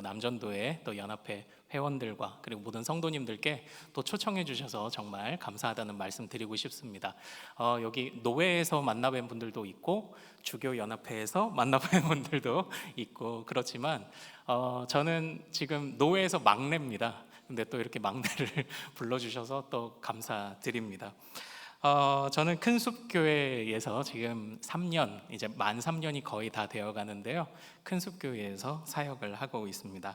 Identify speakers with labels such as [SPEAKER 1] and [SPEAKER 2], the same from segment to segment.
[SPEAKER 1] 남전도의 또 연합회 회원들과 그리고 모든 성도님들께 또 초청해 주셔서 정말 감사하다는 말씀 드리고 싶습니다. 여기 노회에서 만나뵌 분들도 있고 주교 연합회에서 만나뵌 분들도 있고 그렇지만 저는 지금 노회에서 막내입니다. 근데 또 이렇게 막내를 불러주셔서 또 감사드립니다. 저는 큰숲교회에서 지금 3년, 이제 만 3년이 거의 다 되어 가는데요. 큰숲교회에서 사역을 하고 있습니다.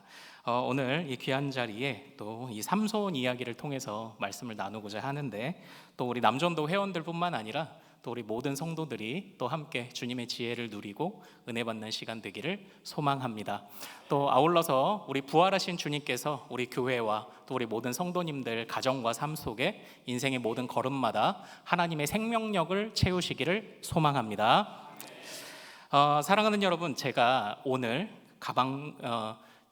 [SPEAKER 1] 오늘 이 귀한 자리에 또 이 삼손 이야기를 통해서 말씀을 나누고자 하는데, 또 우리 남전도 회원들뿐만 아니라 또 우리 모든 성도들이 또 함께 주님의 지혜를 누리고 은혜 받는 시간 되기를 소망합니다. 또 아울러서 우리 부활하신 주님께서 우리 교회와 또 우리 모든 성도님들 가정과 삶 속에 인생의 모든 걸음마다 하나님의 생명력을 채우시기를 소망합니다. 사랑하는 여러분, 제가 오늘 가방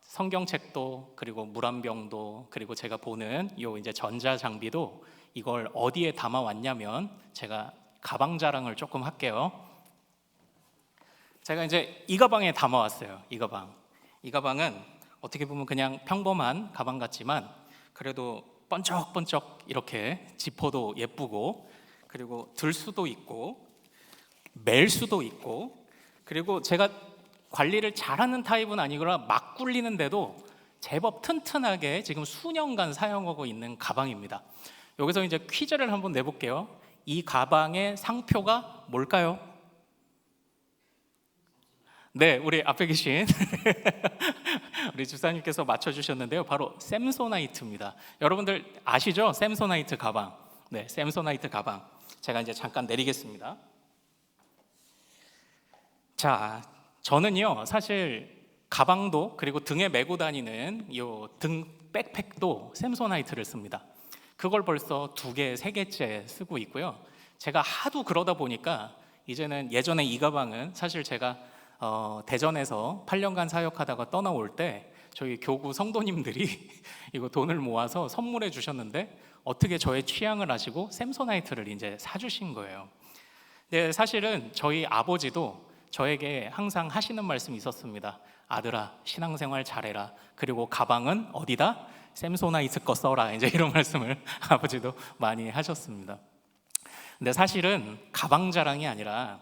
[SPEAKER 1] 성경책도 그리고 물 한 병도 그리고 제가 보는 요 이제 전자 장비도 이걸 어디에 담아 왔냐면, 제가 가방 자랑을 조금 할게요. 제가 이제 이 가방에 담아 왔어요. 이 가방은 어떻게 보면 그냥 평범한 가방 같지만 그래도 번쩍번쩍 이렇게 지퍼도 예쁘고, 그리고 들 수도 있고 멜 수도 있고, 그리고 제가 관리를 잘하는 타입은 아니거나 막 굴리는데도 제법 튼튼하게 지금 수년간 사용하고 있는 가방입니다. 여기서 이제 퀴즈를 한번 내볼게요. 이 가방의 상표가 뭘까요? 네, 우리 앞에 계신 우리 집사님께서 맞춰주셨는데요. 바로 샘소나이트입니다. 여러분들 아시죠? 샘소나이트 가방. 네, 샘소나이트 가방. 제가 이제 잠깐 내리겠습니다. 자, 저는요 사실 가방도 그리고 등에 메고 다니는 이 등 백팩도 샘소나이트를 씁니다. 그걸 벌써 2개, 3개째 쓰고 있고요. 제가 하도 그러다 보니까 이제는, 예전에 이 가방은 사실 제가 대전에서 8년간 사역하다가 떠나올 때 저희 교구 성도님들이 이거 돈을 모아서 선물해 주셨는데, 어떻게 저의 취향을 아시고 샘소나이트를 이제 사주신 거예요. 근데 사실은 저희 아버지도 저에게 항상 하시는 말씀이 있었습니다. 아들아, 신앙생활 잘해라. 그리고 가방은 어디다? 샘소나이트 거 써라. 이제 이런 말씀을 아버지도 많이 하셨습니다. 근데 사실은 가방 자랑이 아니라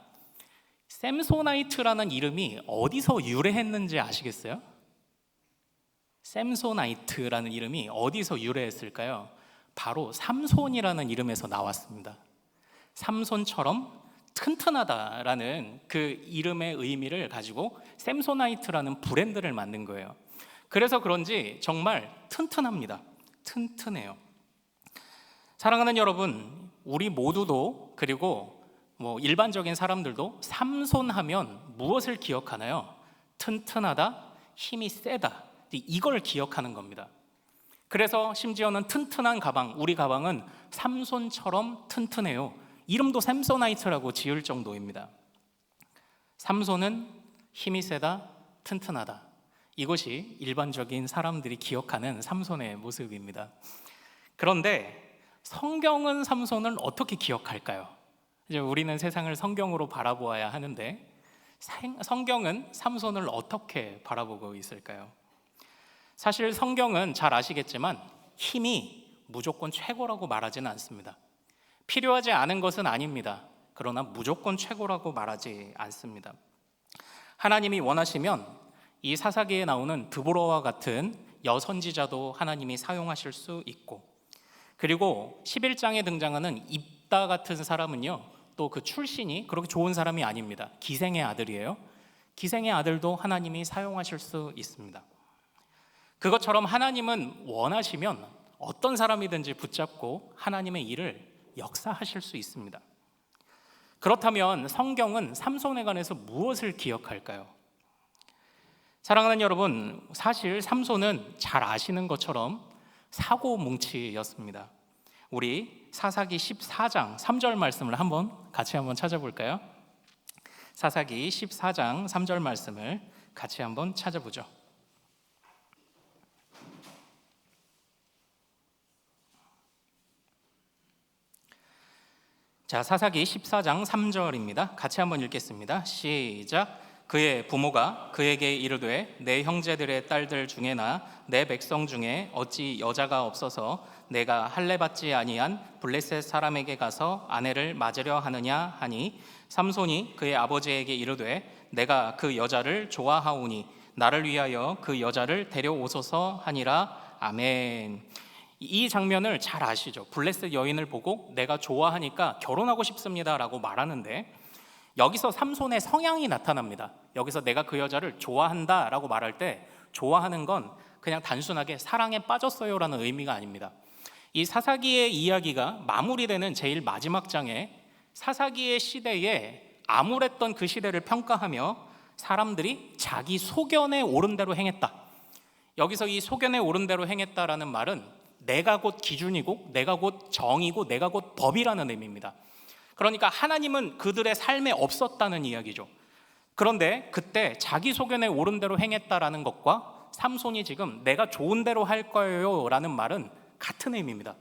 [SPEAKER 1] 샘소나이트라는 이름이 어디서 유래했는지 아시겠어요? 샘소나이트라는 이름이 어디서 유래했을까요? 바로 삼손이라는 이름에서 나왔습니다. 삼손처럼 튼튼하다라는 그 이름의 의미를 가지고 샘소나이트라는 브랜드를 만든 거예요. 그래서 그런지 정말 튼튼합니다. 튼튼해요. 사랑하는 여러분, 우리 모두도, 그리고 일반적인 사람들도 삼손하면 무엇을 기억하나요? 튼튼하다, 힘이 세다, 이걸 기억하는 겁니다. 그래서 심지어는 튼튼한 가방, 우리 가방은 삼손처럼 튼튼해요. 이름도 샘소나이트라고 지을 정도입니다. 삼손은 힘이 세다, 튼튼하다. 이것이 일반적인 사람들이 기억하는 삼손의 모습입니다. 그런데 성경은 삼손을 어떻게 기억할까요? 이제 우리는 세상을 성경으로 바라보아야 하는데, 성경은 삼손을 어떻게 바라보고 있을까요? 사실 성경은 잘 아시겠지만 힘이 무조건 최고라고 말하지는 않습니다. 필요하지 않은 것은 아닙니다. 그러나 무조건 최고라고 말하지 않습니다. 하나님이 원하시면 이 사사기에 나오는 드보라와 같은 여선지자도 하나님이 사용하실 수 있고, 그리고 11장에 등장하는 입다 같은 사람은요, 또 그 출신이 그렇게 좋은 사람이 아닙니다. 기생의 아들이에요. 기생의 아들도 하나님이 사용하실 수 있습니다. 그것처럼 하나님은 원하시면 어떤 사람이든지 붙잡고 하나님의 일을 역사하실 수 있습니다. 그렇다면 성경은 삼손에 관해서 무엇을 기억할까요? 사랑하는 여러분, 사실 삼손은 잘 아시는 것처럼 사고뭉치였습니다. 우리 사사기 14장 3절 말씀을 같이 한번 찾아볼까요? 사사기 14장 3절 말씀을 같이 한번 찾아보죠. 자, 사사기 14장 3절입니다. 같이 한번 읽겠습니다. 시작. 그의 부모가 그에게 이르되 내 형제들의 딸들 중에나 내 백성 중에 어찌 여자가 없어서 내가 할례 받지 아니한 블레셋 사람에게 가서 아내를 맞으려 하느냐 하니 삼손이 그의 아버지에게 이르되 내가 그 여자를 좋아하오니 나를 위하여 그 여자를 데려오소서 하니라. 아멘. 이 장면을 잘 아시죠? 블레셋 여인을 보고 내가 좋아하니까 결혼하고 싶습니다라고 말하는데 여기서 삼손의 성향이 나타납니다. 여기서 내가 그 여자를 좋아한다라고 말할 때 좋아하는 건 그냥 단순하게 사랑에 빠졌어요라는 의미가 아닙니다. 이 사사기의 이야기가 마무리되는 제일 마지막 장에 사사기의 시대에 암울했던 그 시대를 평가하며 사람들이 자기 소견에 오른 대로 행했다. 여기서 이 소견에 오른 대로 행했다라는 말은 내가 곧 기준이고 내가 곧 정이고 내가 곧 법이라는 의미입니다. 그러니까 하나님은 그들의 삶에 없었다는 이야기죠. 그런데 그때 자기 소견에 오른 대로 행했다라는 것과 삼손이 지금 내가 좋은 대로 할 거예요 라는 말은 같은 의미입니다.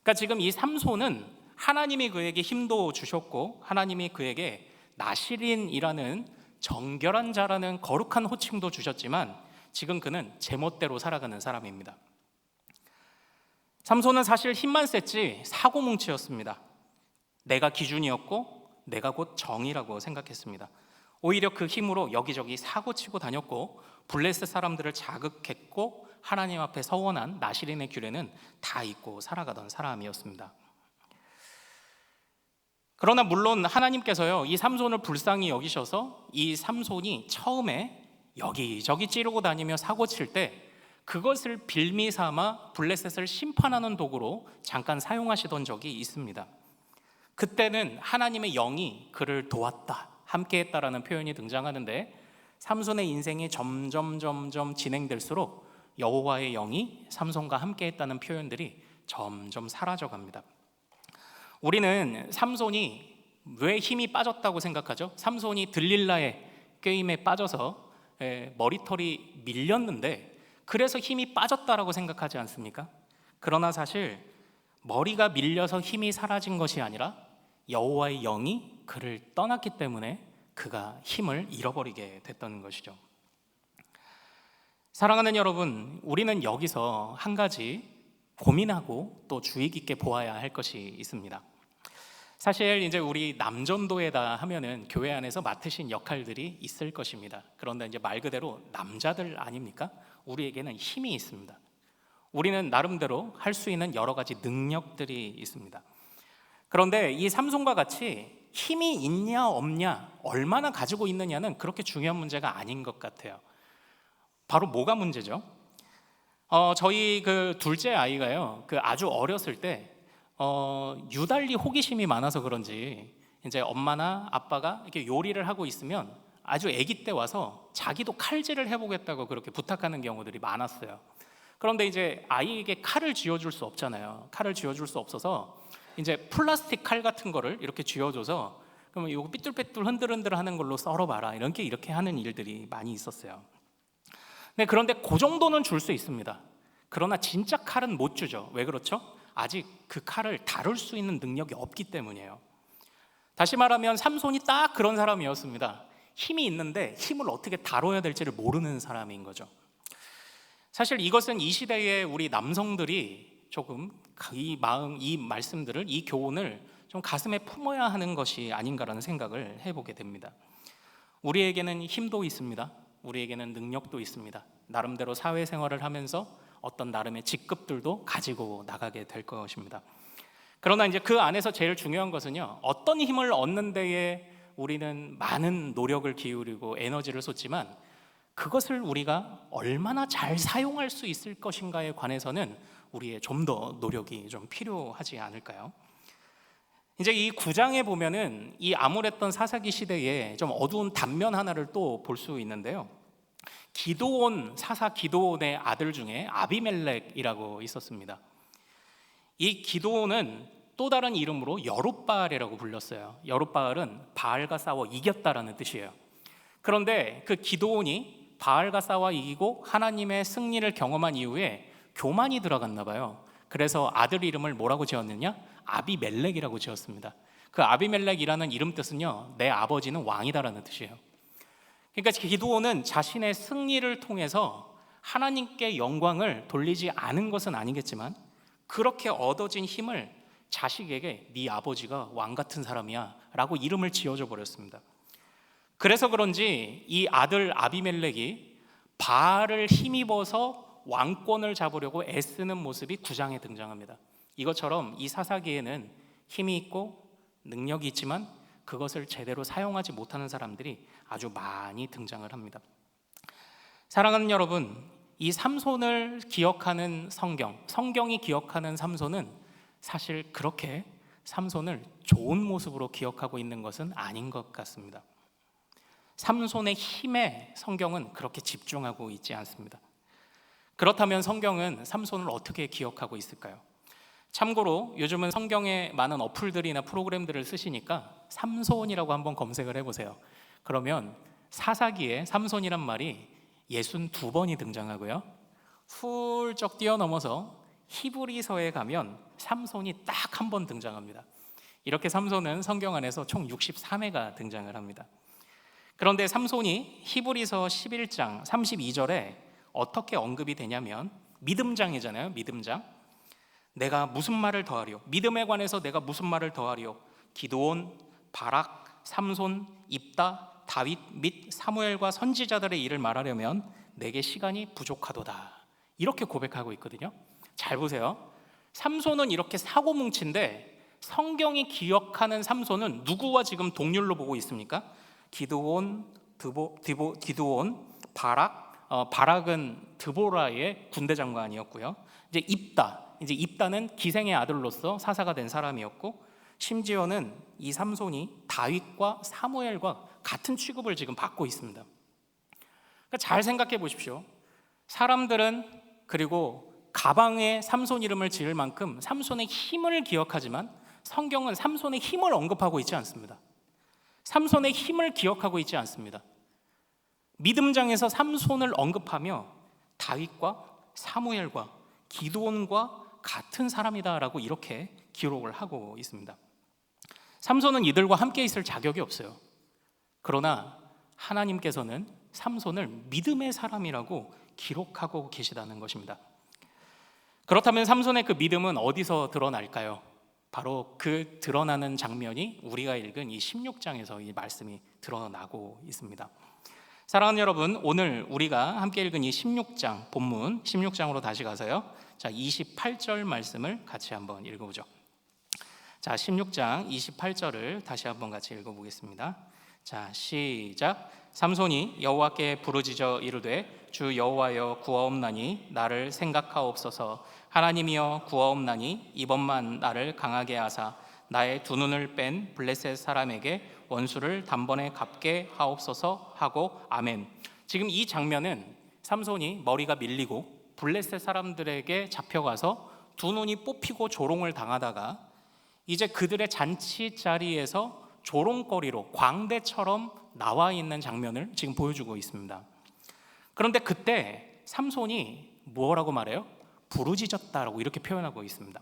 [SPEAKER 1] 그러니까 지금 이 삼손은 하나님이 그에게 힘도 주셨고 하나님이 그에게 나실인이라는 정결한 자라는 거룩한 호칭도 주셨지만 지금 그는 제멋대로 살아가는 사람입니다. 삼손은 사실 힘만 셌지 사고뭉치였습니다. 내가 기준이었고 내가 곧 정이라고 생각했습니다. 오히려 그 힘으로 여기저기 사고치고 다녔고 블레셋 사람들을 자극했고 하나님 앞에 서원한 나실인의 규례는 다 잊고 살아가던 사람이었습니다. 그러나 물론 하나님께서요 이 삼손을 불쌍히 여기셔서 이 삼손이 처음에 여기저기 찌르고 다니며 사고칠 때 그것을 빌미 삼아 블레셋을 심판하는 도구로 잠깐 사용하시던 적이 있습니다. 그때는 하나님의 영이 그를 도왔다, 함께했다라는 표현이 등장하는데 삼손의 인생이 점점 진행될수록 여호와의 영이 삼손과 함께했다는 표현들이 점점 사라져갑니다. 우리는 삼손이 왜 힘이 빠졌다고 생각하죠? 삼손이 들릴라의 게임에 빠져서 머리털이 밀렸는데 그래서 힘이 빠졌다라고 생각하지 않습니까? 그러나 사실 머리가 밀려서 힘이 사라진 것이 아니라 여호와의 영이 그를 떠났기 때문에 그가 힘을 잃어버리게 됐던 것이죠. 사랑하는 여러분, 우리는 여기서 한 가지 고민하고 또 주의 깊게 보아야 할 것이 있습니다. 사실 이제 우리 남전도에다 하면은 교회 안에서 맡으신 역할들이 있을 것입니다. 그런데 이제 말 그대로 남자들 아닙니까? 우리에게는 힘이 있습니다. 우리는 나름대로 할 수 있는 여러 가지 능력들이 있습니다. 그런데 이 삼손과 같이 힘이 있냐 없냐, 얼마나 가지고 있느냐는 그렇게 중요한 문제가 아닌 것 같아요. 바로 뭐가 문제죠? 저희 그 둘째 아이가요, 그 아주 어렸을 때 유달리 호기심이 많아서 그런지 이제 엄마나 아빠가 이렇게 요리를 하고 있으면 아주 아기 때 와서 자기도 칼질을 해보겠다고 그렇게 부탁하는 경우들이 많았어요. 그런데 이제 아이에게 칼을 쥐어줄 수 없잖아요. 칼을 쥐어줄 수 없어서 이제 플라스틱 칼 같은 거를 이렇게 쥐어줘서 그러면 이거 삐뚤빼뚤 흔들흔들 하는 걸로 썰어봐라, 이렇게 하는 일들이 많이 있었어요. 네, 그런데 그 정도는 줄 수 있습니다. 그러나 진짜 칼은 못 주죠. 왜 그렇죠? 아직 그 칼을 다룰 수 있는 능력이 없기 때문이에요. 다시 말하면 삼손이 딱 그런 사람이었습니다. 힘이 있는데 힘을 어떻게 다뤄야 될지를 모르는 사람인 거죠. 사실 이것은 이 시대의 우리 남성들이 조금 이 말씀들을, 이 교훈을 좀 가슴에 품어야 하는 것이 아닌가라는 생각을 해보게 됩니다. 우리에게는 힘도 있습니다. 우리에게는 능력도 있습니다. 나름대로 사회생활을 하면서 어떤 나름의 직급들도 가지고 나가게 될 것입니다. 그러나 이제 그 안에서 제일 중요한 것은요, 어떤 힘을 얻는 데에 우리는 많은 노력을 기울이고 에너지를 쏟지만 그것을 우리가 얼마나 잘 사용할 수 있을 것인가에 관해서는 우리의 좀 더 노력이 좀 필요하지 않을까요? 이제 이 9장에 보면은 이 암울했던 사사기 시대에 좀 어두운 단면 하나를 또 볼 수 있는데요. 사사 기드온의 아들 중에 아비멜렉이라고 있었습니다. 이 기드온은 또 다른 이름으로 여룻바알이라고 불렸어요. 여룻바알은 바알과 싸워 이겼다라는 뜻이에요. 그런데 그 기드온이 바알과 싸워 이기고 하나님의 승리를 경험한 이후에 교만이 들어갔나 봐요. 그래서 아들 이름을 뭐라고 지었느냐? 아비멜렉이라고 지었습니다. 그 아비멜렉이라는 이름 뜻은요, 내 아버지는 왕이다라는 뜻이에요. 그러니까 기드온은 자신의 승리를 통해서 하나님께 영광을 돌리지 않은 것은 아니겠지만 그렇게 얻어진 힘을 자식에게 네 아버지가 왕 같은 사람이야 라고 이름을 지어줘 버렸습니다. 그래서 그런지 이 아들 아비멜렉이 바알을 힘입어서 왕권을 잡으려고 애쓰는 모습이 9장에 등장합니다. 이것처럼 이 사사기에는 힘이 있고 능력이 있지만 그것을 제대로 사용하지 못하는 사람들이 아주 많이 등장을 합니다. 사랑하는 여러분, 이 삼손을 기억하는 성경이 기억하는 삼손은 사실 그렇게 삼손을 좋은 모습으로 기억하고 있는 것은 아닌 것 같습니다. 삼손의 힘에 성경은 그렇게 집중하고 있지 않습니다. 그렇다면 성경은 삼손을 어떻게 기억하고 있을까요? 참고로 요즘은 성경에 많은 어플들이나 프로그램들을 쓰시니까 삼손이라고 한번 검색을 해보세요. 그러면 사사기에 삼손이란 말이 62번이 등장하고요, 훌쩍 뛰어넘어서 히브리서에 가면 삼손이 딱 한 번 등장합니다. 이렇게 삼손은 성경 안에서 총 63회가 등장을 합니다. 그런데 삼손이 히브리서 11장 32절에 어떻게 언급이 되냐면 믿음장이잖아요. 믿음장. 내가 무슨 말을 더하리요? 믿음에 관해서 내가 무슨 말을 더하리요? 기드온, 바락, 삼손, 입다, 다윗 및 사무엘과 선지자들의 일을 말하려면 내게 시간이 부족하도다. 이렇게 고백하고 있거든요. 잘 보세요. 삼손은 이렇게 사고뭉치인데 성경이 기억하는 삼손은 누구와 지금 동률로 보고 있습니까? 기드온, 바락은 드보라의 군대 장관이었고요. 이제 입다는 기생의 아들로서 사사가 된 사람이었고, 심지어는 이 삼손이 다윗과 사무엘과 같은 취급을 지금 받고 있습니다. 그러니까 잘 생각해 보십시오. 사람들은 그리고 가방에 삼손 이름을 지을 만큼 삼손의 힘을 기억하지만 성경은 삼손의 힘을 언급하고 있지 않습니다. 삼손의 힘을 기억하고 있지 않습니다. 믿음장에서 삼손을 언급하며 다윗과 사무엘과 기드온과 같은 사람이다라고 이렇게 기록을 하고 있습니다. 삼손은 이들과 함께 있을 자격이 없어요. 그러나 하나님께서는 삼손을 믿음의 사람이라고 기록하고 계시다는 것입니다. 그렇다면 삼손의 그 믿음은 어디서 드러날까요? 바로 그 드러나는 장면이 우리가 읽은 이 16장에서 이 말씀이 드러나고 있습니다. 사랑하는 여러분, 오늘 우리가 함께 읽은 이 16장 본문 16장으로 다시 가서요, 자 28절 말씀을 같이 한번 읽어보죠. 자 16장 28절을 다시 한번 같이 읽어보겠습니다. 자 시작. 삼손이 여호와께 부르짖어 이르되 주 여호와여 구하옵나니 나를 생각하옵소서. 하나님이여 구하옵나니 이번만 나를 강하게 하사 나의 두 눈을 뺀 블레셋 사람에게 원수를 단번에 갚게 하옵소서 하고 아멘. 지금 이 장면은 삼손이 머리가 밀리고 블레셋 사람들에게 잡혀가서 두 눈이 뽑히고 조롱을 당하다가 이제 그들의 잔치 자리에서 조롱거리로 광대처럼 나와 있는 장면을 지금 보여주고 있습니다. 그런데 그때 삼손이 뭐라고 말해요? 부르짖었다라고 이렇게 표현하고 있습니다.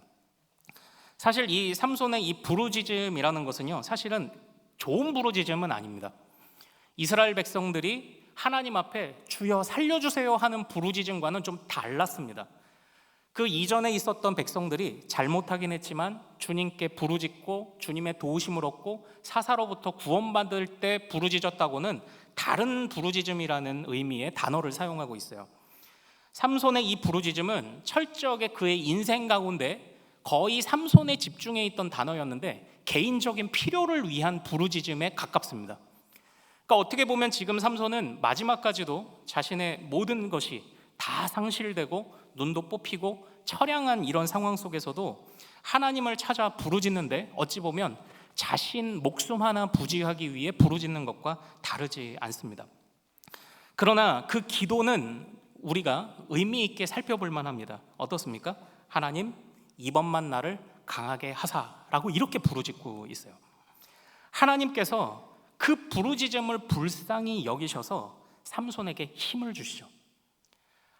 [SPEAKER 1] 사실 이 삼손의 이 부르짖음이라는 것은요, 사실은 좋은 부르짖음은 아닙니다. 이스라엘 백성들이 하나님 앞에 주여 살려주세요 하는 부르짖음과는 좀 달랐습니다. 그 이전에 있었던 백성들이 잘못하긴 했지만 주님께 부르짖고 주님의 도우심을 얻고 사사로부터 구원받을 때 부르짖었다고는 다른 부르짖음이라는 의미의 단어를 사용하고 있어요. 삼손의 이 부르짖음은 철저하게 그의 인생 가운데 거의 삼손에 집중해 있던 단어였는데 개인적인 필요를 위한 부르짖음에 가깝습니다. 그러니까 어떻게 보면 지금 삼손은 마지막까지도 자신의 모든 것이 다 상실되고 눈도 뽑히고 처량한 이런 상황 속에서도 하나님을 찾아 부르짖는데 어찌 보면 자신 목숨 하나 부지하기 위해 부르짖는 것과 다르지 않습니다. 그러나 그 기도는 우리가 의미 있게 살펴볼 만합니다. 어떻습니까? 하나님 이번만 나를 강하게 하사라고 이렇게 부르짖고 있어요. 하나님께서 그 부르짖음을 불쌍히 여기셔서 삼손에게 힘을 주시죠.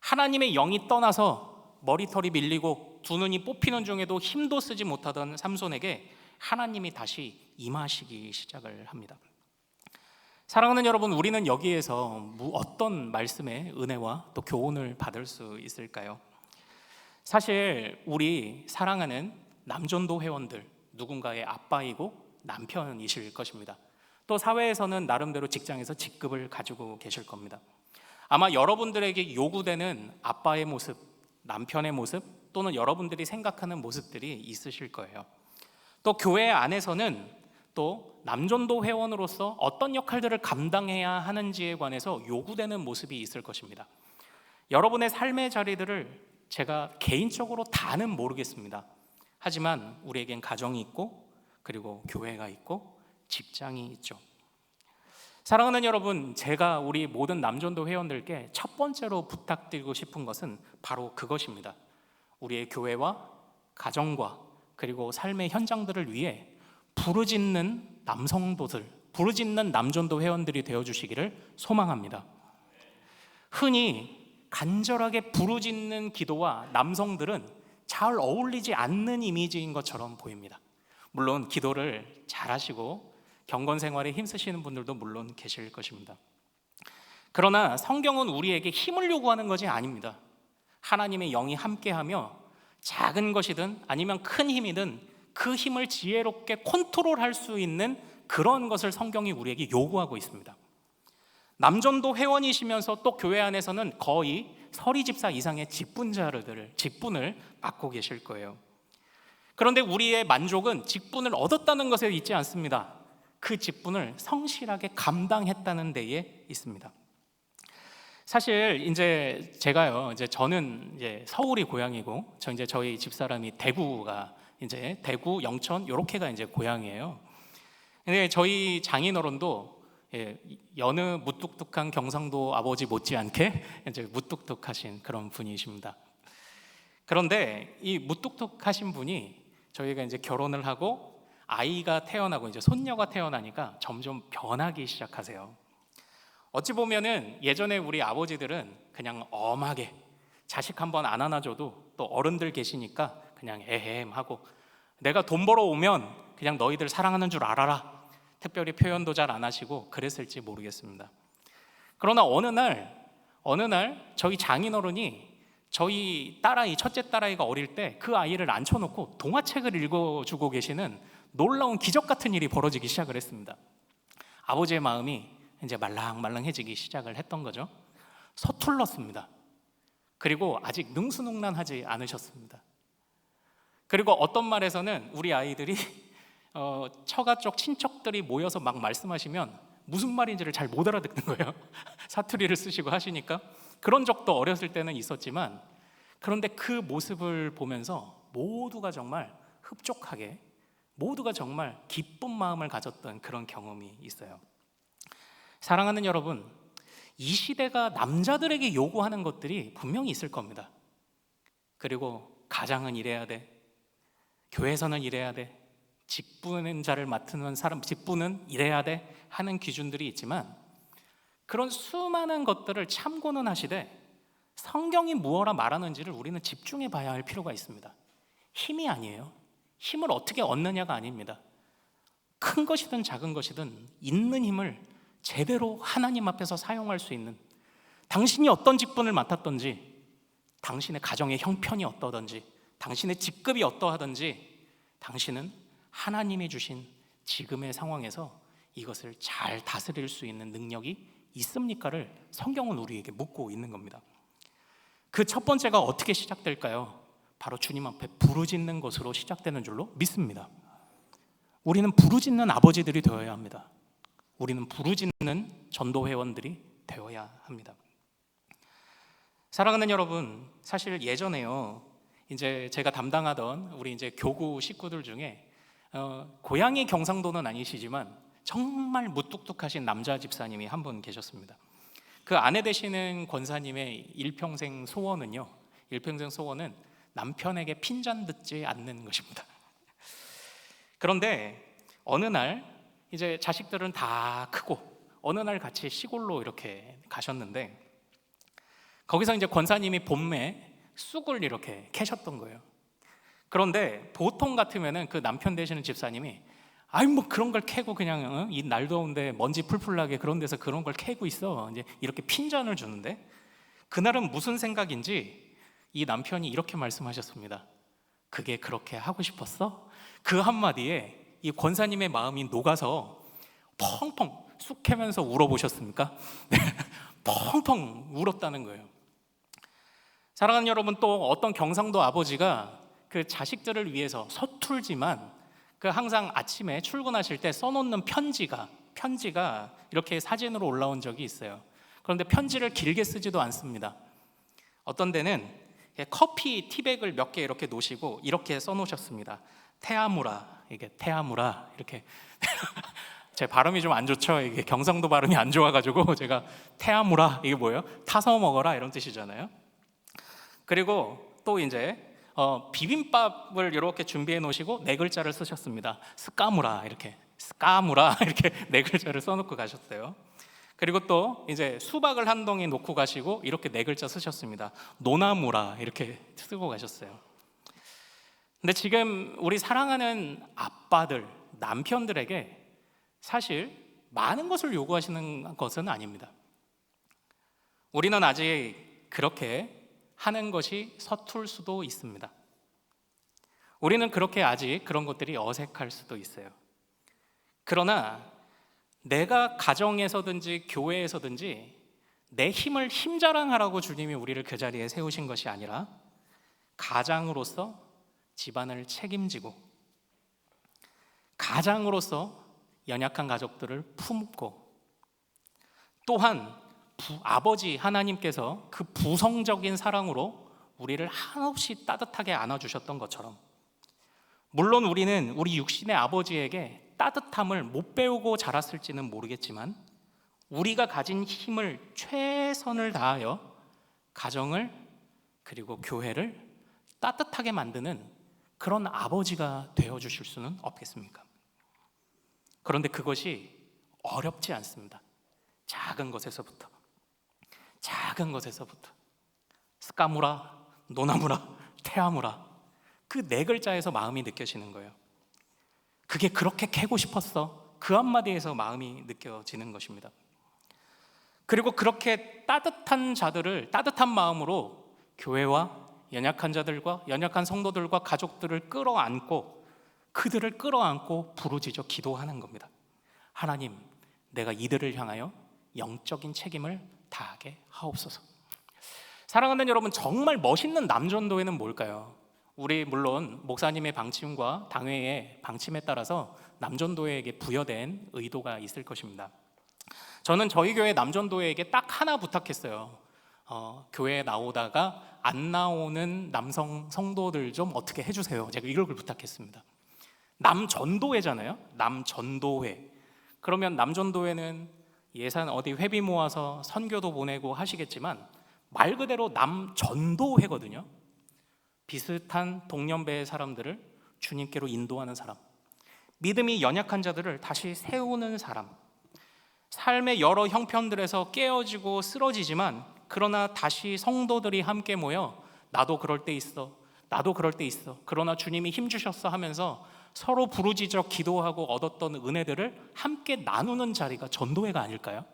[SPEAKER 1] 하나님의 영이 떠나서 머리털이 밀리고 두 눈이 뽑히는 중에도 힘도 쓰지 못하던 삼손에게 하나님이 다시 임하시기 시작을 합니다. 사랑하는 여러분, 우리는 여기에서 어떤 말씀의 은혜와 또 교훈을 받을 수 있을까요? 사실 우리 사랑하는 남전도 회원들, 누군가의 아빠이고 남편이실 것입니다. 또 사회에서는 나름대로 직장에서 직급을 가지고 계실 겁니다. 아마 여러분들에게 요구되는 아빠의 모습, 남편의 모습, 또는 여러분들이 생각하는 모습들이 있으실 거예요. 또 교회 안에서는 또 남전도 회원으로서 어떤 역할들을 감당해야 하는지에 관해서 요구되는 모습이 있을 것입니다. 여러분의 삶의 자리들을 제가 개인적으로 다는 모르겠습니다. 하지만 우리에겐 가정이 있고, 그리고 교회가 있고, 직장이 있죠. 사랑하는 여러분, 제가 우리 모든 남전도 회원들께 첫 번째로 부탁드리고 싶은 것은 바로 그것입니다. 우리의 교회와 가정과 그리고 삶의 현장들을 위해 부르짖는 남성도들, 부르짖는 남전도 회원들이 되어주시기를 소망합니다. 흔히 간절하게 부르짖는 기도와 남성들은 잘 어울리지 않는 이미지인 것처럼 보입니다. 물론 기도를 잘하시고 경건 생활에 힘쓰시는 분들도 물론 계실 것입니다. 그러나 성경은 우리에게 힘을 요구하는 것이 아닙니다. 하나님의 영이 함께하며 작은 것이든 아니면 큰 힘이든 그 힘을 지혜롭게 컨트롤할 수 있는 그런 것을 성경이 우리에게 요구하고 있습니다. 남전도 회원이시면서 또 교회 안에서는 거의 서리 집사 이상의 직분을 맡고 계실 거예요. 그런데 우리의 만족은 직분을 얻었다는 것에 있지 않습니다. 그 직분을 성실하게 감당했다는 데에 있습니다. 사실 저는 서울이 고향이고, 저희 집사람이 대구가 대구, 영천 요렇게가 고향이에요. 근데 저희 장인어른도 여느 무뚝뚝한 경상도 아버지 못지않게 무뚝뚝하신 그런 분이십니다. 그런데 이 무뚝뚝하신 분이 저희가 결혼을 하고 아이가 태어나고 손녀가 태어나니까 점점 변하기 시작하세요. 어찌 보면은 예전에 우리 아버지들은 그냥 엄하게 자식 한번 안 안아줘도 또 어른들 계시니까 그냥 에헴 하고, 내가 돈 벌어오면 그냥 너희들 사랑하는 줄 알아라, 특별히 표현도 잘 안 하시고 그랬을지 모르겠습니다. 그러나 어느 날 저희 장인어른이 저희 딸아이, 첫째 딸아이가 어릴 때 그 아이를 앉혀놓고 동화책을 읽어주고 계시는 놀라운 기적 같은 일이 벌어지기 시작을 했습니다. 아버지의 마음이 말랑말랑해지기 시작을 했던 거죠. 서툴렀습니다. 그리고 아직 능수능란하지 않으셨습니다. 그리고 어떤 말에서는 우리 아이들이 처가 쪽 친척들이 모여서 막 말씀하시면 무슨 말인지를 잘 못 알아듣는 거예요. 사투리를 쓰시고 하시니까. 그런 적도 어렸을 때는 있었지만, 그런데 그 모습을 보면서 모두가 정말 흡족하게, 모두가 정말 기쁜 마음을 가졌던 그런 경험이 있어요. 사랑하는 여러분, 이 시대가 남자들에게 요구하는 것들이 분명히 있을 겁니다. 그리고 가장은 이래야 돼, 교회에서는 이래야 돼, 직분인 자를 맡는 사람 직분은 이래야 돼 하는 기준들이 있지만, 그런 수많은 것들을 참고는 하시되 성경이 무엇라 말하는지를 우리는 집중해 봐야 할 필요가 있습니다. 힘이 아니에요. 힘을 어떻게 얻느냐가 아닙니다. 큰 것이든 작은 것이든 있는 힘을 제대로 하나님 앞에서 사용할 수 있는, 당신이 어떤 직분을 맡았던지, 당신의 가정의 형편이 어떠든지, 당신의 직급이 어떠하든지, 당신은 하나님이 주신 지금의 상황에서 이것을 잘 다스릴 수 있는 능력이 있습니까를 성경은 우리에게 묻고 있는 겁니다. 그 첫 번째가 어떻게 시작될까요? 바로 주님 앞에 부르짖는 것으로 시작되는 줄로 믿습니다. 우리는 부르짖는 아버지들이 되어야 합니다. 우리는 부르짖는 전도회원들이 되어야 합니다. 사랑하는 여러분, 사실 예전에요, 제가 담당하던 우리 교구 식구들 중에 고향이 경상도는 아니시지만 정말 무뚝뚝하신 남자 집사님이 한 분 계셨습니다. 그 아내 되시는 권사님의 일평생 소원은 남편에게 핀잔 듣지 않는 것입니다. 그런데 어느 날 자식들은 다 크고 어느 날 같이 시골로 이렇게 가셨는데, 거기서 권사님이 봄에 쑥을 이렇게 캐셨던 거예요. 그런데 보통 같으면은 그 남편 되시는 집사님이 아이 뭐 그런 걸 캐고 그냥 이 날 더운데 먼지 풀풀 나게 그런 데서 그런 걸 캐고 있어. 이제 이렇게 핀잔을 주는데, 그날은 무슨 생각인지 이 남편이 이렇게 말씀하셨습니다. 그게 그렇게 하고 싶었어? 그 한마디에 이 권사님의 마음이 녹아서 펑펑 쑥 캐면서 울어보셨습니까? 네, 펑펑 울었다는 거예요. 사랑하는 여러분, 또 어떤 경상도 아버지가 그 자식들을 위해서 서툴지만 그 항상 아침에 출근하실 때 써놓는 편지가 이렇게 사진으로 올라온 적이 있어요. 그런데 편지를 길게 쓰지도 않습니다. 어떤 데는 커피 티백을 몇 개 이렇게 놓으시고 이렇게 써놓으셨습니다. 테아무라, 이게 테아무라 이렇게. 제 발음이 좀 안 좋죠. 이게 경상도 발음이 안 좋아가지고 제가 테아무라, 이게 뭐예요? 타서 먹어라 이런 뜻이잖아요. 그리고 또 이제 비빔밥을 이렇게 준비해 놓으시고 네 글자를 쓰셨습니다. 스까무라, 이렇게 스까무라 이렇게 네 글자를 써놓고 가셨어요. 그리고 또 이제 수박을 한 덩이 놓고 가시고 이렇게 네 글자 쓰셨습니다. 노나무라 이렇게 쓰고 가셨어요. 근데 지금 우리 사랑하는 아빠들, 남편들에게 사실 많은 것을 요구하시는 것은 아닙니다. 우리는 아직 그렇게 하는 것이 서툴 수도 있습니다. 우리는 그렇게 아직 그런 것들이 어색할 수도 있어요. 그러나 내가 가정에서든지 교회에서든지 내 힘을 힘자랑하라고 주님이 우리를 그 자리에 세우신 것이 아니라 가장으로서 집안을 책임지고 가장으로서 연약한 가족들을 품고 또한 아버지 하나님께서 그 부성적인 사랑으로 우리를 한없이 따뜻하게 안아주셨던 것처럼, 물론 우리는 우리 육신의 아버지에게 따뜻함을 못 배우고 자랐을지는 모르겠지만 우리가 가진 힘을 최선을 다하여 가정을 그리고 교회를 따뜻하게 만드는 그런 아버지가 되어주실 수는 없겠습니까? 그런데 그것이 어렵지 않습니다. 작은 것에서부터 스까무라, 노나무라, 테아무라, 그 네 글자에서 마음이 느껴지는 거예요. 그게 그렇게 캐고 싶었어, 그 한마디에서 마음이 느껴지는 것입니다. 그리고 그렇게 따뜻한 자들을 따뜻한 마음으로 교회와 연약한 자들과 연약한 성도들과 가족들을 끌어안고 그들을 끌어안고 부르짖어 기도하는 겁니다. 하나님, 내가 이들을 향하여 영적인 책임을 다하게 하옵소서. 사랑하는 여러분, 정말 멋있는 남전도회는 뭘까요? 우리 물론 목사님의 방침과 당회의 방침에 따라서 남전도회에게 부여된 의도가 있을 것입니다. 저는 저희 교회 남전도회에게 딱 하나 부탁했어요. 교회에 나오다가 안 나오는 남성 성도들 좀 어떻게 해주세요. 제가 이걸 부탁했습니다. 남전도회잖아요. 남전도회. 그러면 남전도회는 예산 어디 회비 모아서 선교도 보내고 하시겠지만 말 그대로 남전도회거든요. 비슷한 동년배의 사람들을 주님께로 인도하는 사람, 믿음이 연약한 자들을 다시 세우는 사람, 삶의 여러 형편들에서 깨어지고 쓰러지지만 그러나 다시 성도들이 함께 모여 나도 그럴 때 있어, 나도 그럴 때 있어, 그러나 주님이 힘주셨어 하면서 서로 부르짖어 기도하고 얻었던 은혜들을 함께 나누는 자리가 전도회가 아닐까요?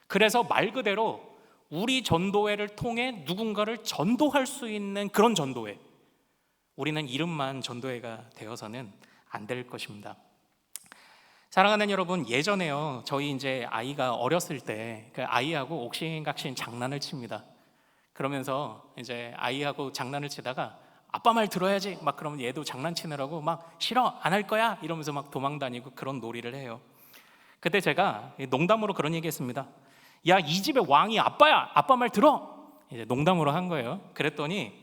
[SPEAKER 1] 그래서 말 그대로 우리 전도회를 통해 누군가를 전도할 수 있는 그런 전도회, 우리는 이름만 전도회가 되어서는 안 될 것입니다. 사랑하는 여러분, 예전에요, 저희 이제 아이가 어렸을 때 그 아이하고 옥신각신 장난을 칩니다. 그러면서 이제 아이하고 장난을 치다가 아빠 말 들어야지 막 그러면 얘도 장난치느라고 막 싫어, 안 할 거야 이러면서 막 도망다니고 그런 놀이를 해요. 그때 제가 농담으로 그런 얘기했습니다. 야, 이 집의 왕이 아빠야, 아빠 말 들어. 이제 농담으로 한 거예요. 그랬더니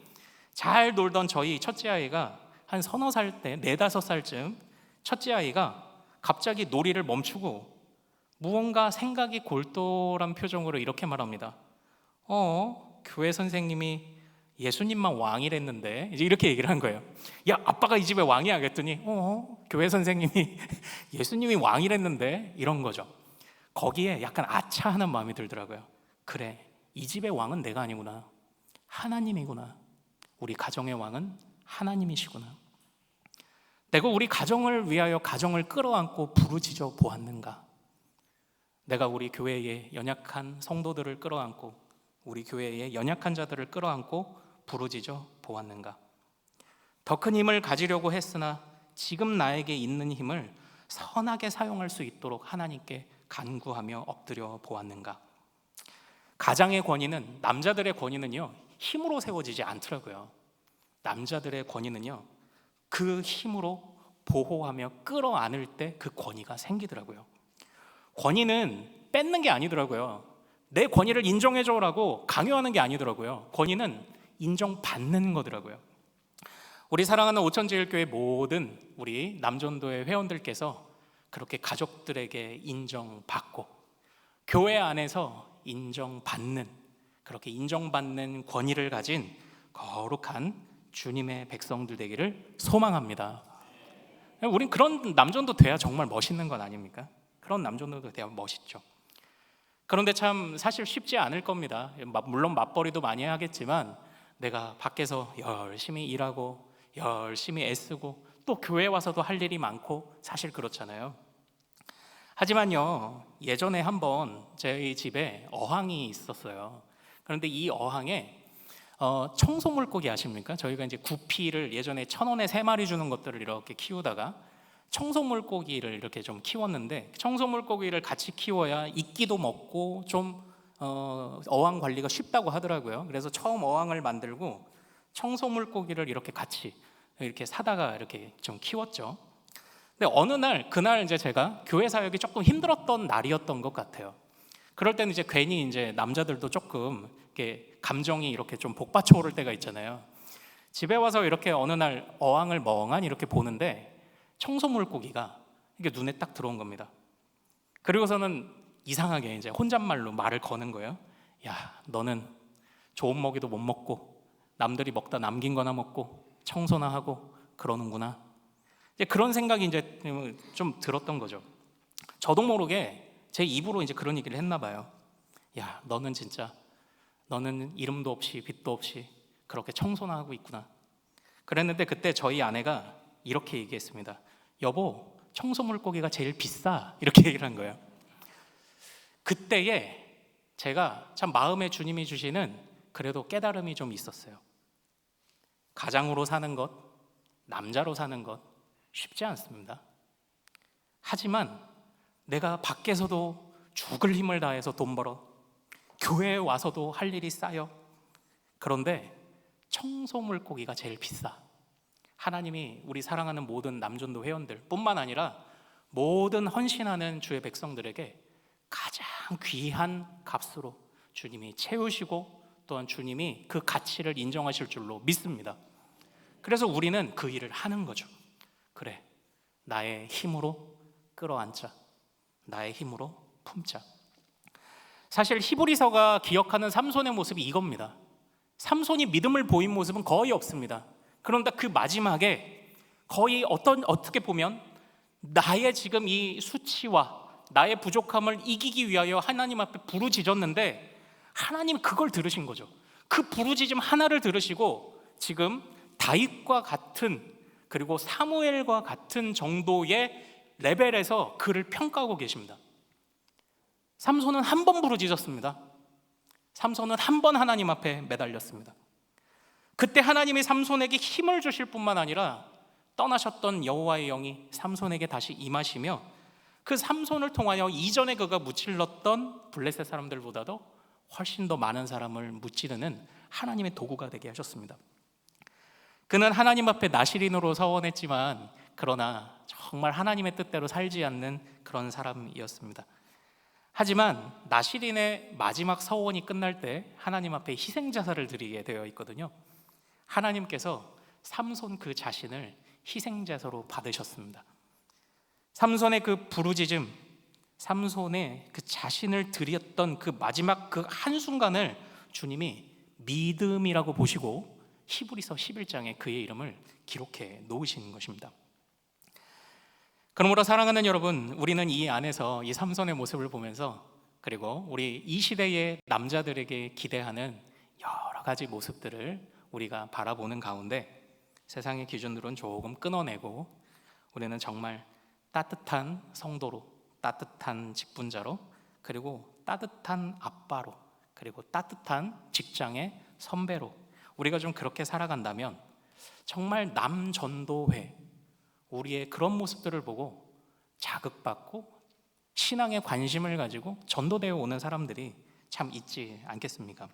[SPEAKER 1] 잘 놀던 저희 첫째 아이가 한 서너 살 때, 4-5살쯤 첫째 아이가 갑자기 놀이를 멈추고 무언가 생각이 골똘한 표정으로 이렇게 말합니다. 교회 선생님이 예수님만 왕이랬는데, 이제 이렇게 얘기를 한 거예요. 야, 아빠가 이 집의 왕이야 그랬더니 교회 선생님이 예수님이 왕이랬는데, 이런 거죠. 거기에 약간 아차하는 마음이 들더라고요. 그래, 이 집의 왕은 내가 아니구나, 하나님이구나. 우리 가정의 왕은 하나님이시구나. 내가 우리 가정을 위하여 가정을 끌어안고 부르짖어 보았는가? 내가 우리 교회의 연약한 성도들을 끌어안고 우리 교회의 연약한 자들을 끌어안고 부르짖어 보았는가? 더 큰 힘을 가지려고 했으나 지금 나에게 있는 힘을 선하게 사용할 수 있도록 하나님께 간구하며 엎드려 보았는가? 가장의 권위는, 남자들의 권위는요, 힘으로 세워지지 않더라고요. 남자들의 권위는요, 그 힘으로 보호하며 끌어안을 때 그 권위가 생기더라고요. 권위는 뺏는 게 아니더라고요. 내 권위를 인정해줘라고 강요하는 게 아니더라고요. 권위는 인정받는 거더라고요. 우리 사랑하는 오천제일교회 모든 우리 남전도의 회원들께서 그렇게 가족들에게 인정받고 교회 안에서 인정받는, 그렇게 인정받는 권위를 가진 거룩한 주님의 백성들 되기를 소망합니다. 우린 그런 남전도 돼야 정말 멋있는 건 아닙니까? 그런 남전도도 돼야 멋있죠. 그런데 참 사실 쉽지 않을 겁니다. 물론 맞벌이도 많이 하겠지만 내가 밖에서 열심히 일하고 열심히 애쓰고 또 교회 와서도 할 일이 많고 사실 그렇잖아요. 하지만요, 예전에 한번 저희 집에 어항이 있었어요. 그런데 이 어항에 청소 물고기 아십니까? 저희가 이제 구피를 예전에 1,000원에 3마리 주는 것들을 이렇게 키우다가 청소 물고기를 이렇게 좀 키웠는데, 청소 물고기를 같이 키워야 이끼도 먹고 좀 어항 관리가 쉽다고 하더라고요. 그래서 처음 어항을 만들고 청소 물고기를 이렇게 같이 이렇게 사다가 이렇게 좀 키웠죠. 근데 어느 날, 그날 이제 제가 교회 사역이 조금 힘들었던 날이었던 것 같아요. 그럴 때는 이제 괜히 이제 남자들도 조금 이렇게 감정이 이렇게 좀 복받쳐 오를 때가 있잖아요. 집에 와서 이렇게 어느 날 어항을 멍하니 이렇게 보는데 청소 물고기가 이게 눈에 딱 들어온 겁니다. 그리고서는 이상하게 이제 혼잣말로 말을 거는 거예요. 야, 너는 좋은 먹이도 못 먹고 남들이 먹다 남긴 거나 먹고 청소나 하고 그러는구나. 이제 그런 생각이 이제 좀 들었던 거죠. 저도 모르게 제 입으로 이제 그런 얘기를 했나 봐요. 야, 너는 진짜, 너는 이름도 없이 빛도 없이 그렇게 청소나 하고 있구나. 그랬는데 그때 저희 아내가 이렇게 얘기했습니다. 여보, 청소 물고기가 제일 비싸. 이렇게 얘기를 한 거예요. 그때에 제가 참 마음에 주님이 주시는 그래도 깨달음이 좀 있었어요. 가장으로 사는 것, 남자로 사는 것 쉽지 않습니다. 하지만 내가 밖에서도 죽을 힘을 다해서 돈 벌어, 교회에 와서도 할 일이 쌓여, 그런데 청소 물고기가 제일 비싸. 하나님이 우리 사랑하는 모든 남전도 회원들 뿐만 아니라 모든 헌신하는 주의 백성들에게 가장 귀한 값으로 주님이 채우시고 또한 주님이 그 가치를 인정하실 줄로 믿습니다. 그래서 우리는 그 일을 하는 거죠. 그래, 나의 힘으로 끌어안자, 나의 힘으로 품자. 사실 히브리서가 기억하는 삼손의 모습이 이겁니다. 삼손이 믿음을 보인 모습은 거의 없습니다. 그런데 그 마지막에 거의 어떻게 보면 나의 지금 이 수치와 나의 부족함을 이기기 위하여 하나님 앞에 부르짖었는데 하나님 그걸 들으신 거죠. 그 부르짖음 하나를 들으시고 지금 다윗과 같은, 그리고 사무엘과 같은 정도의 레벨에서 그를 평가하고 계십니다. 삼손은 한 번 부르짖었습니다. 삼손은 한 번 하나님 앞에 매달렸습니다. 그때 하나님이 삼손에게 힘을 주실 뿐만 아니라 떠나셨던 여호와의 영이 삼손에게 다시 임하시며 그 삼손을 통하여 이전에 그가 무찔렀던 블레셋 사람들보다도 훨씬 더 많은 사람을 무찌르는 하나님의 도구가 되게 하셨습니다. 그는 하나님 앞에 나시린으로 서원했지만 그러나 정말 하나님의 뜻대로 살지 않는 그런 사람이었습니다. 하지만 나시린의 마지막 서원이 끝날 때 하나님 앞에 희생자사를 드리게 되어 있거든요. 하나님께서 삼손 그 자신을 희생자사로 받으셨습니다. 삼손의 그 부르짖음, 삼손의 그 자신을 드렸던 그 마지막 그 한순간을 주님이 믿음이라고 보시고 히브리서 11장에 그의 이름을 기록해 놓으신 것입니다. 그러므로 사랑하는 여러분, 우리는 이 안에서 이 삼손의 모습을 보면서, 그리고 우리 이 시대의 남자들에게 기대하는 여러 가지 모습들을 우리가 바라보는 가운데 세상의 기준으로는 조금 끊어내고 우리는 정말 따뜻한 성도로, 따뜻한 직분자로, 그리고 따뜻한 아빠로, 그리고 따뜻한 직장의 선배로 우리가 좀 그렇게 살아간다면 정말 남전도회, 우리의 그런 모습들을 보고 자극받고 신앙에 관심을 가지고 전도되어 오는 사람들이 참 있지 않겠습니까?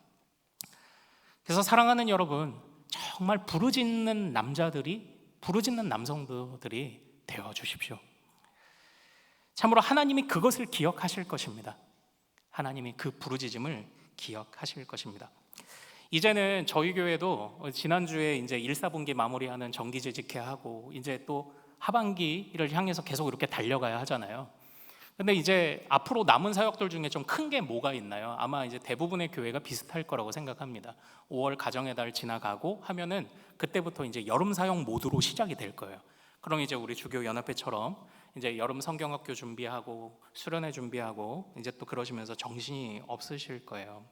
[SPEAKER 1] 그래서 사랑하는 여러분, 정말 부르짖는 남자들이, 부르짖는 남성들이 되어 주십시오. 참으로 하나님이 그것을 기억하실 것입니다. 하나님이 그 부르짖음을 기억하실 것입니다. 이제는 저희 교회도 지난주에 이제 1사분기 마무리하는 정기재직회 하고 이제 또 하반기를 향해서 계속 이렇게 달려가야 하잖아요. 근데 이제 앞으로 남은 사역들 중에 좀 큰 게 뭐가 있나요? 아마 이제 대부분의 교회가 비슷할 거라고 생각합니다. 5월 가정의 달 지나가고 하면은 그때부터 이제 여름 사역 모드로 시작이 될 거예요. 그럼 이제 우리 주교 연합회처럼 이제 여름 성경학교 준비하고 수련회 준비하고 이제 또 그러시면서 정신이 없으실 거예요.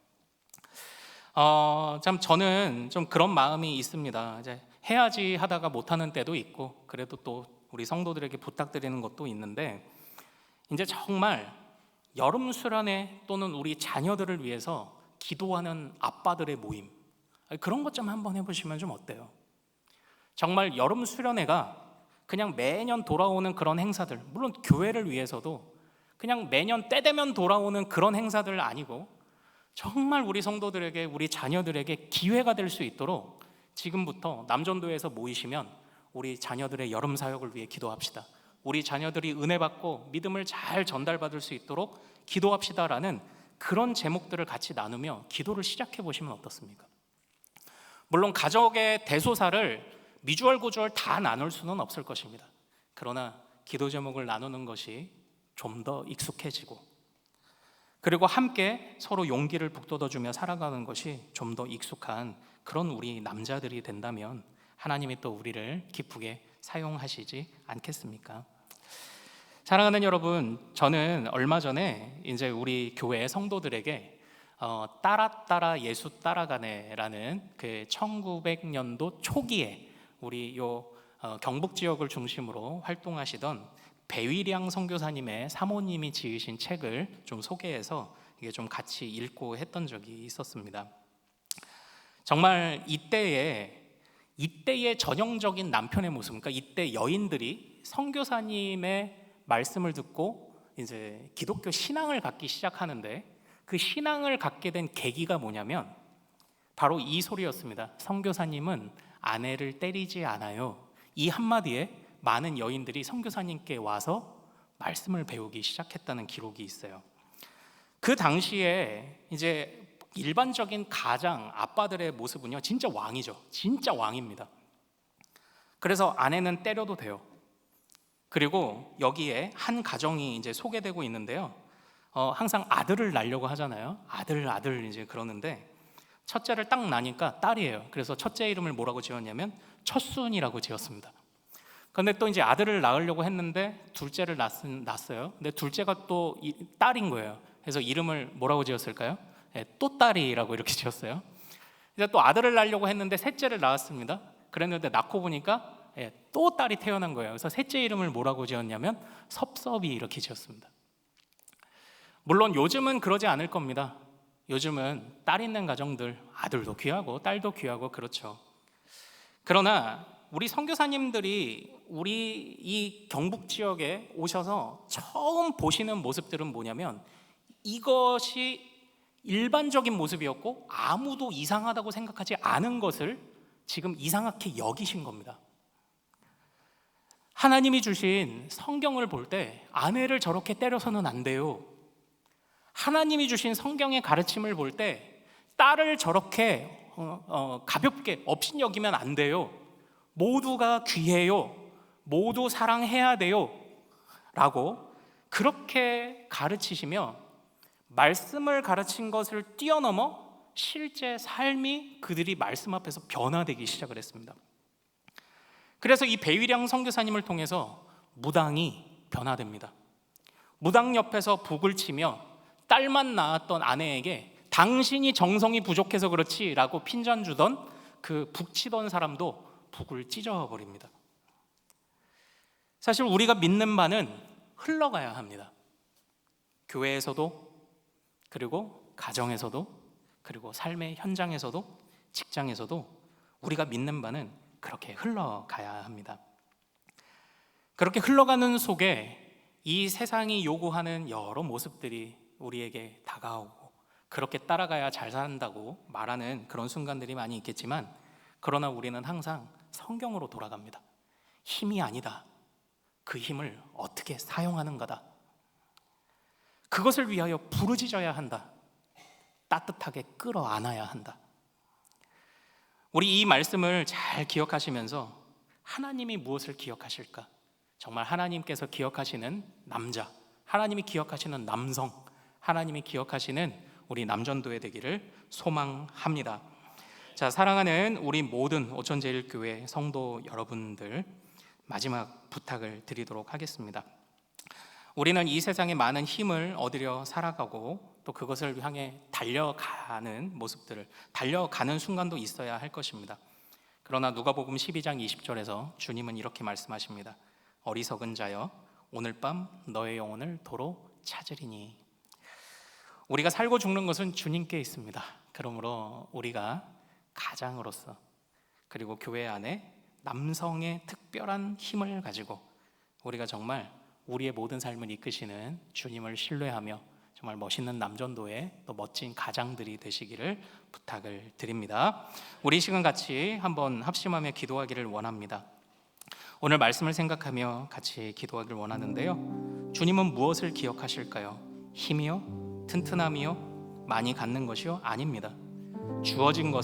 [SPEAKER 1] 참 저는 좀 그런 마음이 있습니다. 이제 해야지 하다가 못하는 때도 있고 그래도 또 우리 성도들에게 부탁드리는 것도 있는데 이제 정말 여름 수련회 또는 우리 자녀들을 위해서 기도하는 아빠들의 모임, 그런 것 좀 한번 해보시면 좀 어때요? 정말 여름 수련회가 그냥 매년 돌아오는 그런 행사들, 물론 교회를 위해서도 그냥 매년 때 되면 돌아오는 그런 행사들 아니고 정말 우리 성도들에게, 우리 자녀들에게 기회가 될 수 있도록 지금부터 남전도에서 모이시면 우리 자녀들의 여름 사역을 위해 기도합시다. 우리 자녀들이 은혜 받고 믿음을 잘 전달받을 수 있도록 기도합시다라는 그런 제목들을 같이 나누며 기도를 시작해 보시면 어떻습니까? 물론 가족의 대소사를 미주얼 고주얼 다 나눌 수는 없을 것입니다. 그러나 기도 제목을 나누는 것이 좀 더 익숙해지고 그리고 함께 서로 용기를 북돋아주며 살아가는 것이 좀 더 익숙한 그런 우리 남자들이 된다면 하나님이 또 우리를 기쁘게 사용하시지 않겠습니까? 사랑하는 여러분, 저는 얼마 전에 이제 우리 교회 성도들에게 따라 예수 따라가네라는 그 1900년도 초기에 우리 경북 지역을 중심으로 활동하시던 배위량 선교사님의 사모님이 지으신 책을 좀 소개해서 이게 좀 같이 읽고 했던 적이 있었습니다. 정말 이때의 전형적인 남편의 모습, 그러니까 이때 여인들이 선교사님의 말씀을 듣고 이제 기독교 신앙을 갖기 시작하는데 그 신앙을 갖게 된 계기가 뭐냐면 바로 이 소리였습니다. 선교사님은 아내를 때리지 않아요. 이 한마디에 많은 여인들이 선교사님께 와서 말씀을 배우기 시작했다는 기록이 있어요. 그 당시에 이제 일반적인 가장 아빠들의 모습은요, 진짜 왕이죠. 진짜 왕입니다. 그래서 아내는 때려도 돼요. 그리고 여기에 한 가정이 이제 소개되고 있는데요. 항상 아들을 낳으려고 하잖아요. 아들 이제 그러는데 첫째를 딱 낳으니까 딸이에요. 그래서 첫째 이름을 뭐라고 지었냐면 첫순이라고 지었습니다. 그런데 또 이제 아들을 낳으려고 했는데 둘째를 낳았어요. 근데 둘째가 또 딸인 거예요. 그래서 이름을 뭐라고 지었을까요? 또 딸이라고 이렇게 지었어요. 이제 또 아들을 낳으려고 했는데 셋째를 낳았습니다. 그랬는데 낳고 보니까 또 딸이 태어난 거예요. 그래서 셋째 이름을 뭐라고 지었냐면 섭섭이 이렇게 지었습니다. 물론 요즘은 그러지 않을 겁니다. 요즘은 딸 있는 가정들 아들도 귀하고 딸도 귀하고 그렇죠. 그러나 우리 선교사님들이 우리 이 경북 지역에 오셔서 처음 보시는 모습들은 뭐냐면 이것이 일반적인 모습이었고 아무도 이상하다고 생각하지 않은 것을 지금 이상하게 여기신 겁니다. 하나님이 주신 성경을 볼 때 아내를 저렇게 때려서는 안 돼요. 하나님이 주신 성경의 가르침을 볼 때 딸을 저렇게 가볍게 업신여기면 안 돼요. 모두가 귀해요. 모두 사랑해야 돼요. 라고 그렇게 가르치시며 말씀을 가르친 것을 뛰어넘어 실제 삶이 그들이 말씀 앞에서 변화되기 시작을 했습니다. 그래서 이 배위량 선교사님을 통해서 무당이 변화됩니다. 무당 옆에서 북을 치며 딸만 낳았던 아내에게 당신이 정성이 부족해서 그렇지 라고 핀잔 주던 그 북 치던 사람도 북을 찢어버립니다. 사실 우리가 믿는 바는 흘러가야 합니다. 교회에서도, 그리고 가정에서도, 그리고 삶의 현장에서도, 직장에서도 우리가 믿는 바는 그렇게 흘러가야 합니다. 그렇게 흘러가는 속에 이 세상이 요구하는 여러 모습들이 우리에게 다가오고, 그렇게 따라가야 잘 산다고 말하는 그런 순간들이 많이 있겠지만, 그러나 우리는 항상 성경으로 돌아갑니다. 힘이 아니다. 그 힘을 어떻게 사용하는 거다. 그것을 위하여 부르짖어야 한다. 따뜻하게 끌어안아야 한다. 우리 이 말씀을 잘 기억하시면서 하나님이 무엇을 기억하실까? 정말 하나님께서 기억하시는 남자, 하나님이 기억하시는 남성, 하나님이 기억하시는 우리 남전도회 되기를 소망합니다. 자, 사랑하는 우리 모든 오천제일교회 성도 여러분들, 마지막 부탁을 드리도록 하겠습니다. 우리는 이 세상에 많은 힘을 얻으려 살아가고, 또 그것을 향해 달려가는 모습들을, 달려가는 순간도 있어야 할 것입니다. 그러나 누가복음 12장 20절에서 주님은 이렇게 말씀하십니다. 어리석은 자여, 오늘 밤 너의 영혼을 도로 찾으리니. 우리가 살고 죽는 것은 주님께 있습니다. 그러므로 우리가 가장으로서, 그리고 교회 안에 남성의 특별한 힘을 가지고 우리가 정말 우리의 모든 삶을 이끄시는 주님을 신뢰하며 정말 멋있는 남전도의 또 멋진 가장들이 되시기를 부탁을 드립니다. 우리 이 시간 같이 한번 합심하며 기도하기를 원합니다. 오늘 말씀을 생각하며 같이 기도하기를 원하는데요, 주님은 무엇을 기억하실까요? 힘이요? 튼튼함이요? 많이 갖는 것이요? 아닙니다. 주어진 것은